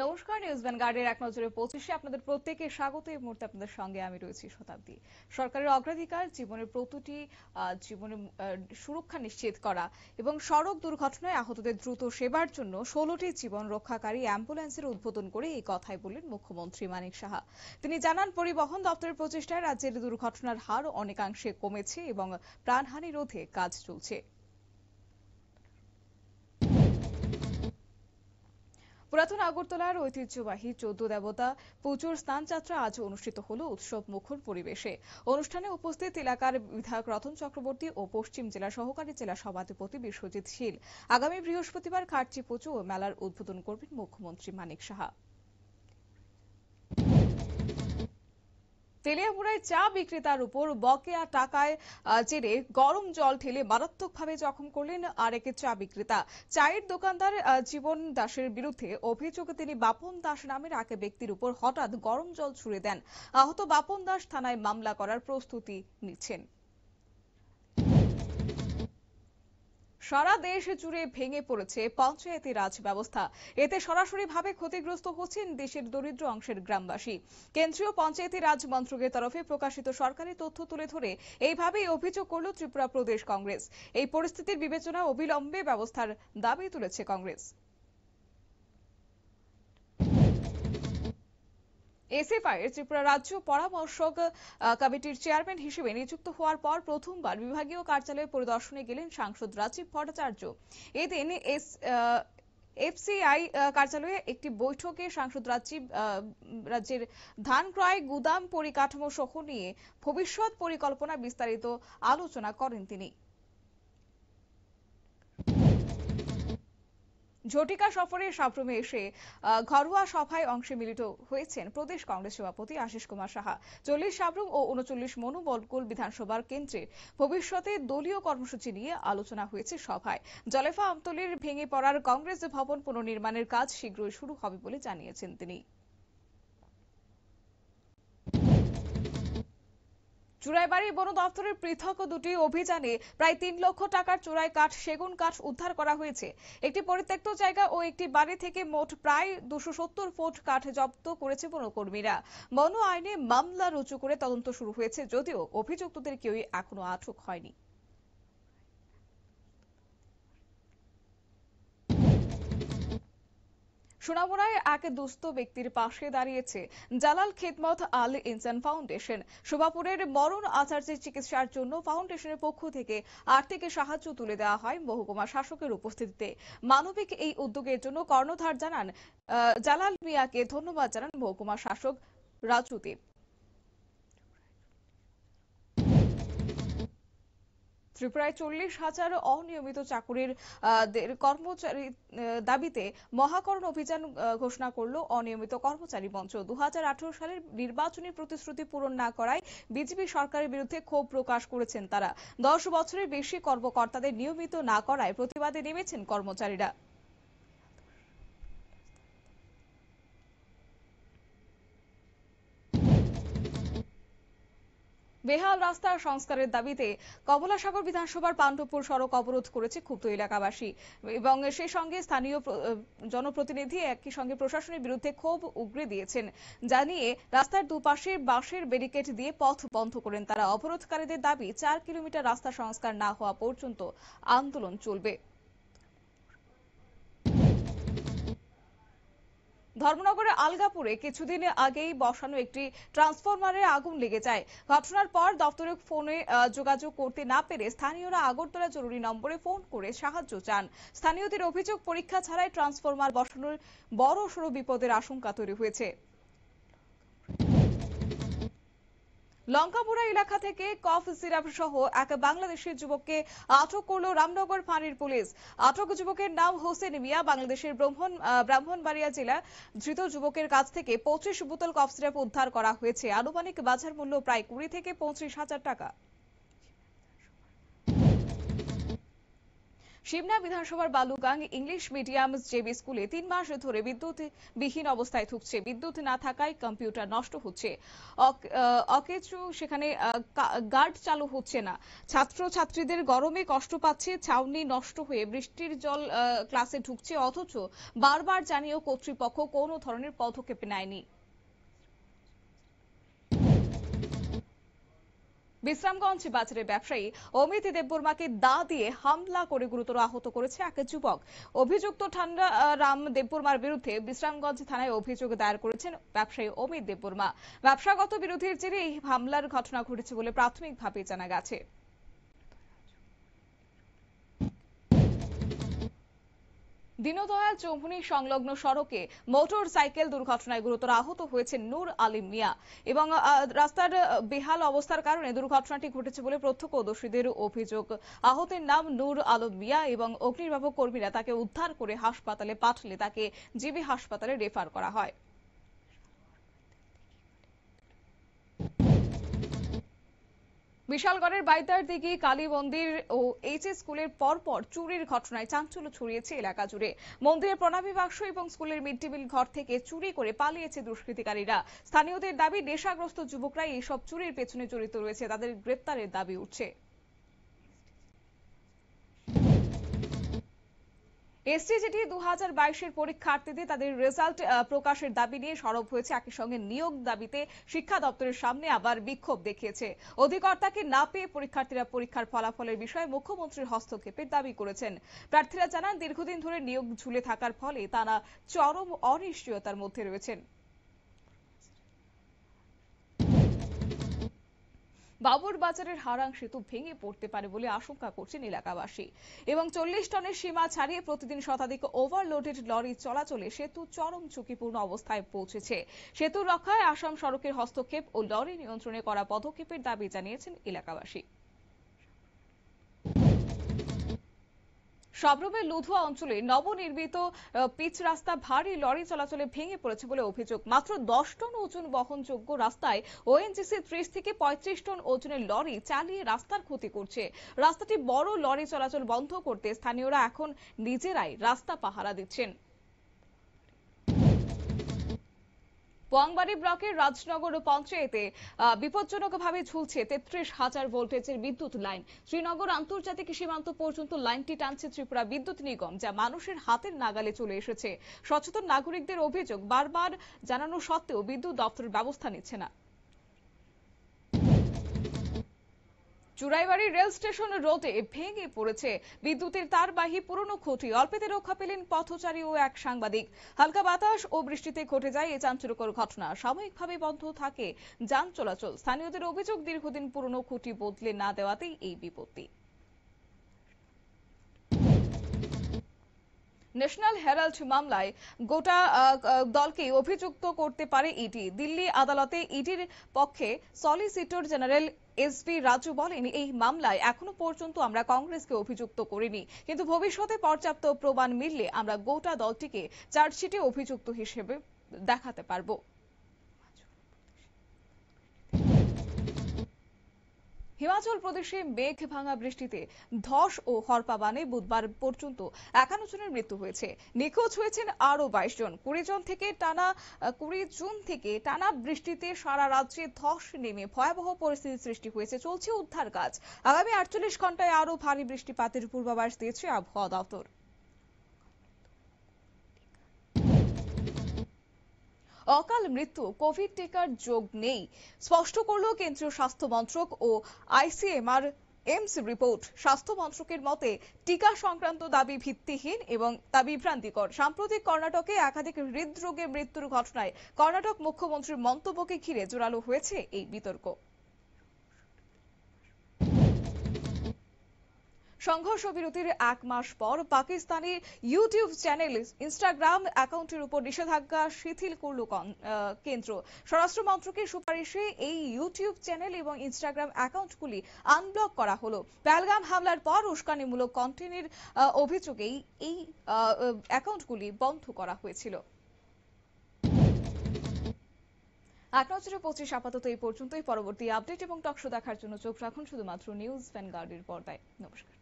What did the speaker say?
নমস্কার, নিউজ ভ্যানগার্ডের এক নজরে 25-এ আপনাদের প্রত্যেককে স্বাগত। এই মুহূর্তে আপনাদের সঙ্গে আমি রয়েছি শতাব্দী। সরকারের অগ্রাধিকার জীবনের প্রতিটি জীবনের সুরক্ষা নিশ্চিত করা এবং সড়ক দুর্ঘটনায় আহতদের দ্রুত সেবার জন্য 16টি জীবন রক্ষাকারী অ্যাম্বুলেন্সের উদ্বোধন করে এই কথাই বললেন মুখ্যমন্ত্রী মানিক সাহা। তিনি জানান, পরিবহন দপ্তরের প্রচেষ্টায় রাজ্যের দুর্ঘটনার হার অনেকাংশে কমেছে এবং প্রাণহানি রোধে কাজ চলছে। পুরাতন আগরতলার ঐতিহ্যবাহী 14 দেবতা পুজোর স্নানযাত্রা আজ অনুষ্ঠিত হল উৎসব মুখর পরিবেশে। অনুষ্ঠানে উপস্থিত এলাকার বিধায়ক রতন চক্রবর্তী ও পশ্চিম জেলা সহকারী জেলা সভাধিপতি বিশ্বজিৎ শীল। আগামী বৃহস্পতিবার খার্চি পুজো ও মেলার উদ্বোধন করবেন মুখ্যমন্ত্রী মানিক সাহা। তেলিয়ামুড়ায় চা বিক্রেতার উপর বকেয়া টাকায় জেরে গরম জল ঢেলে মারাত্মকভাবে জখম করলেন আরেক চা বিক্রেতা। চায়ের দোকানদার জীবন দাসের বিরুদ্ধে অভিযোগ, তিনি বাপন দাস নামের এক ব্যক্তির উপর হঠাৎ গরম জল ছুড়ে দেন। আহত বাপন দাস থানায় মামলা করার প্রস্তুতি নিচ্ছেন। সারা দেশ জুড়ে ভেঙে পড়েছে পঞ্চায়েতি রাজ ব্যবস্থা। এতে সরাসরিভাবে ক্ষতিগ্রস্ত হচ্ছেন দেশের দরিদ্র অংশের গ্রামবাসী। কেন্দ্রীয় পঞ্চায়েতি রাজ মন্ত্রকের তরফে প্রকাশিত সরকারি তথ্য তুলে ধরে এইভাবেই অভিযোগ করল ত্রিপুরা প্রদেশ কংগ্রেস। এই পরিস্থিতির বিবেচনা অবিলম্বে ব্যবস্থার দাবি তুলেছে কংগ্রেস। এসএফআই এর ত্রিপুরা রাজ্য পরামর্শক কমিটির চেয়ারম্যান হিসেবে নিযুক্ত হওয়ার পর প্রথমবার বিভাগীয় কার্যালয় পরিদর্শনে গেলেন সাংসদ রাজীব ভট্টাচার্য। এদিন এফসিআই কার্যালয়ে একটি বৈঠকে সাংসদ রাজ্যের ধান ক্রয়, গুদাম পরিকাঠামো সহ নিয়ে ভবিষ্যৎ পরিকল্পনা বিস্তারিত আলোচনা করেন তিনি। ঝটিকা সফরে সাব্রুমে এসে ঘরোয়া সভায় অংশে মিলিত হয়েছেন প্রদেশ কংগ্রেস সভাপতি আশিস কুমার সাহা। 40 সাব্রুম ও 39 মনু বলকুল বিধানসভার কেন্দ্রে ভবিষ্যতে দলীয় কর্মসূচি নিয়ে আলোচনা হয়েছে সভায়। জলেফা আমতলীর ভেঙে পড়ার কংগ্রেস ভবন পুনর্নির্মাণের কাজ শীঘ্রই শুরু হবে বলে জানিয়েছেন তিনি। চুরাইবাড়ি বন দপ্তরের পৃথক দুটি অভিযানে প্রায় 3 লক্ষ টাকার চোরাই কাঠ, সেগুন কাঠ উদ্ধার করা হয়েছে। একটি পরিত্যক্ত জায়গা ও একটি বাড়ি থেকে মোট প্রায় 270 ফুট কাঠ জব্দ করেছে বনকর্মীরা। বন আইনে মামলা রুজু করে তদন্ত শুরু হয়েছে, যদিও অভিযুক্তদের কেউই এখনো আটক হয়নি। সোনামুড়ায় এক দুস্থ ব্যক্তির পাশে দাঁড়িয়েছে জালাল খেদমত আল ইনসান ফাউন্ডেশন। শোভাপুরের মরণ আচার্যের চিকিৎসার জন্য ফাউন্ডেশনের পক্ষ থেকে আর্থিক সাহায্য তুলে দেওয়া হয় মহকুমা শাসকের উপস্থিতিতে। মানবিক এই উদ্যোগের জন্য কর্ণধার জানান জালাল মিয়াকে ধন্যবাদ জানান মহকুমা শাসক রাজু দেব। ত্রিপুরায় 40,000 অনিয়মিত চাকুরির কর্মচারী দাবিতে মহাকরণ অভিযান ঘোষণা করল অনিয়মিত কর্মচারী মঞ্চ। 2018 সালের নির্বাচনী প্রতিশ্রুতি পূরণ না করায় বিজেপি সরকারের বিরুদ্ধে ক্ষোভ প্রকাশ করেছেন তারা। 10 বছরের বেশি কর্মকর্তাদের নিয়মিত না করায় প্রতিবাদে নেমেছেন কর্মচারীরা। বেহাল রাস্তার সংস্কারের দাবিতে কমলাসাগর বিধানসভার পাণ্ডবপুর সড়ক অবরোধ করেছে ক্ষুব্ধ এলাকাবাসী এবং সেই সঙ্গে স্থানীয় জনপ্রতিনিধি একই সঙ্গে প্রশাসনের বিরুদ্ধে ক্ষোভ উগরে দিয়েছেন। জানিয়ে রাস্তার দুপাশে বাঁশের ব্যারিকেড দিয়ে পথ বন্ধ করেন তারা। অবরোধকারীদের দাবি 4 কিলোমিটার রাস্তা সংস্কার না হওয়া পর্যন্ত আন্দোলন চলবে। ধর্মনগরের আলগাপুরে কিছুদিন আগেই বসানো একটি ট্রান্সফরমারে আগুন লেগে যায়। ঘটনার পর দপ্তরে ফোনে যোগাযোগ করতে না পেরে স্থানীয়রা আগরতলা জরুরি নম্বরে ফোন করে সাহায্য চান। স্থানীয়দের অভিযোগ, পরীক্ষা ছাড়াই ট্রান্সফরমার বসানোর বড়সড় বিপদের আশঙ্কা তৈরি হয়েছে। লঙ্কাপুরা এলাকা থেকে কফ সিরাপ সহ এক বাংলাদেশি যুবককে আটক করল রামনগর ফাঁড়ির পুলিশ। আটক যুবকের নাম হোসেন মিয়া, বাংলাদেশের ব্রাহ্মণবাড়িয়া জেলা। ধৃত যুবকের কাছ থেকে 25 বোতল কফ সিরাপ উদ্ধার করা হয়েছে। আনুমানিক বাজার মূল্য প্রায় 20 থেকে 25 হাজার টাকা। শিবনা বিধানসভার বালুগাং ইংলিশ মিডিয়াম জেবি স্কুলে 3 মাস ধরে বিদ্যুৎবিহীন অবস্থায় থুকছে। বিদ্যুৎ না থাকায় কম্পিউটার নষ্ট হচ্ছে, অকেজো সেখানে গার্ড চালু হচ্ছে না। ছাত্রছাত্রীদের গরমে কষ্ট পাচ্ছে, ছাউনি নষ্ট হয়ে বৃষ্টির জল ক্লাসে ঢুকছে, অথচ বারবার জানিয়েও কর্তৃপক্ষ কোনো ধরনের পদক্ষেপ নেয়নি। বিশ্রামগঞ্জ বাজারের ব্যবসায়ী অমিত দেববর্মাকে দা দিয়ে হামলা করে গুরুতর আহত করেছে এক যুবক। অভিযুক্ত ঠান্ডা রাম দেববর্মার বিরুদ্ধে বিশ্রামগঞ্জ থানায় অভিযোগ দায়ের করেছেন ব্যবসায়ী অমিত দেববর্মা। ব্যবসাগত বিরোধের জেরে এই হামলার ঘটনা ঘটেছে বলে প্রাথমিকভাবে জানা গেছে। দীনদয়াল চৌমুহনী সংলগ্ন সড়কে মোটর সাইকেল দুর্ঘটনায় গুরুতর আহত হয়েছে নূর আলিম মিয়া এবং রাস্তার বেহাল অবস্থার কারণে দুর্ঘটনাটি ঘটেছে বলে প্রত্যক্ষদর্শীদের অভিযোগ। আহতের নাম নূর আলম মিয়া এবং অগ্নিনির্বাপক কর্মীরা তাকে উদ্ধার করে হাসপাতালে পাঠালে তাকে জিবি হাসপাতালে রেফার করা হয়। বিশালগড়ের বাইতারদিঘি কালী মন্দির ও এইচএস স্কুলের পরপর চুরির ঘটনায় চাঞ্চল্য ছড়িয়েছে এলাকা জুড়ে। মন্দিরের প্রণামী বাক্স এবং স্কুলের মিড ডে মিল ঘর থেকে চুরি করে পালিয়েছে দুষ্কৃতিকারীরা। স্থানীয়দের দাবি, নেশাগ্রস্ত যুবকরাই এইসব চুরির পেছনে জড়িত রয়েছে, তাদের গ্রেপ্তারের দাবি উঠছে। এসটিজিটি 2022-এর পরীক্ষার্থীদের তাদের রেজাল্ট প্রকাশের দাবি নিয়ে সরব হয়েছে। একই সঙ্গে নিয়োগ দাবিতে শিক্ষা দপ্তরের সামনে আবার বিক্ষোভ দেখিয়েছে। অধিকর্তাকে না পেয়ে পরীক্ষার্থীরা পরীক্ষার ফলাফলের বিষয়ে মুখ্যমন্ত্রীর হস্তক্ষেপের দাবি করেছেন। প্রার্থীরা জানান, দীর্ঘদিন ধরে নিয়োগ ঝুলে থাকার ফলে তারা চরম অনিশ্চয়তার মধ্যে রয়েছেন। বাবুর বাজারের হারাং সেতু ভেঙে পড়তে পারে বলে আশঙ্কা করছেন এলাকাবাসী এবং 40 টনের সীমা ছাড়িয়ে প্রতিদিন শতাধিক ওভারলোডেড লরি চলাচলে সেতু চরম ঝুঁকিপূর্ণ অবস্থায় পৌঁছেছে। সেতু রক্ষায় আসাম সড়কের হস্তক্ষেপ ও লরি নিয়ন্ত্রণে করা পদক্ষেপের দাবি জানিয়েছেন এলাকাবাসী। সাবরুমের লুধুয়া অঞ্চলে নবনির্মিত পিচ রাস্তা ভারী লরি চলাচলে ভেঙে পড়েছে বলে অভিযোগ। মাত্র 10 টন ওজন বহনযোগ্য রাস্তায় ওএনজিসি 30 থেকে 35 টন ওজনের লরি চালিয়ে রাস্তার ক্ষতি করছে। রাস্তাটি বড় লরি চলাচল বন্ধ করতে স্থানীয়রা এখন নিজেরাই রাস্তা পাহারা দিচ্ছেন। পোয়াংবাড়ি ব্লকের রাজনগর পঞ্চায়েতে বিপজ্জনকভাবে ঝুলছে 33,000 ভোল্টেজের বিদ্যুৎ লাইন। শ্রীনগর আন্তর্জাতিক সীমান্ত পর্যন্ত লাইনটি টানছে ত্রিপুরা বিদ্যুৎ নিগম, যা মানুষের হাতের নাগালে চলে এসেছে। সচেতন নাগরিকদের অভিযোগ, বারবার জানানো সত্ত্বেও বিদ্যুৎ দপ্তর ব্যবস্থা নিচ্ছে না। চুরাইবাড়ি রেল স্টেশন রোডে ভেঙে পড়েছে বিদ্যুতের তারবাহী পুরনো খুঁটি। অল্পেতে রক্ষা পেলেন পথচারী ও এক সাংবাদিক। হালকা বাতাস ও বৃষ্টিতে ঘটে যায় এই চাঞ্চল্যকর ঘটনা। সাময়িকভাবে বন্ধ থাকে যান চলাচল। স্থানীয়দের অভিযোগ, দীর্ঘদিন পুরনো খুঁটি বদলে না দেওয়াতেই এই বিপত্তি। ন্যাশনাল হেরাল্ড মামলায় গোটা দলকে অভিযুক্ত করতে পারে ইডি। দিল্লি আদালতে ইডির পক্ষে সলিসিটর জেনারেল এসবি রাজু বলেন, এই মামলায় এখনো পর্যন্ত আমরা কংগ্রেসকে অভিযুক্ত করিনি, কিন্তু ভবিষ্যতে পর্যাপ্ত প্রমাণ মিললে আমরা গোটা দলটিকে চার্জশিটে অভিযুক্ত হিসেবে দেখাতে পারব। হিমাচল প্রদেশে মেঘ ভাঙা বৃষ্টিতে ধস ও হরপাবানে বুধবার পর্যন্ত 51 জনের মৃত্যু হয়েছে। নিখোঁজ হয়েছেন আরো 22 জন। 20 জুন থেকে টানা বৃষ্টিতে সারা রাজ্যে ধস নেমে ভয়াবহ পরিস্থিতি সৃষ্টি হয়েছে। চলছে উদ্ধার কাজ। আগামী 48 ঘন্টায় আরো ভারী বৃষ্টিপাতের পূর্বাভাস দিয়েছে আবহাওয়া দপ্তর। অকাল মৃত্যু, কোভিড টিকার যোগ নেই, স্পষ্ট করল কেন্দ্রীয় স্বাস্থ্য মন্ত্রক ও আইসিএমআর এমস রিপোর্ট। স্বাস্থ্য মন্ত্রকের মতে টিকা সংক্রান্ত দাবি ভিত্তিহীন এবং তা বিভ্রান্তিকর। সাম্প্রতিক কর্ণাটকে একাধিক হৃদরোগে মৃত্যুর ঘটনায় কর্ণাটক মুখ্যমন্ত্রীর মন্তব্যকে ঘিরে জোরালো হয়েছে এই বিতর্ক। সংঘর্ষ বিরতির 1 মাস পর পাকিস্তানি ইউটিউব চ্যানেল ইনস্টাগ্রাম অ্যাকাউন্টের উপর নিষেধাজ্ঞা শিথিল করল কেন্দ্র। স্বরাষ্ট্র মন্ত্রকের সুপারিশে এই ইউটিউব চ্যানেল এবং ইনস্টাগ্রাম অ্যাকাউন্টগুলি আনব্লক করা হলো। পহেলগাম হামলার পর উস্কানিমূলক কন্টেন্টের অভিযোগেই এই অ্যাকাউন্টগুলি বন্ধ করা হয়েছিল। এক নজরে 25 আপাতত এই পর্যন্তই। পরবর্তী আপডেট এবং টকশো দেখার জন্য চোখ রাখুন শুধুমাত্র নিউজ ভ্যানগার্ডের পর্দায়। নমস্কার।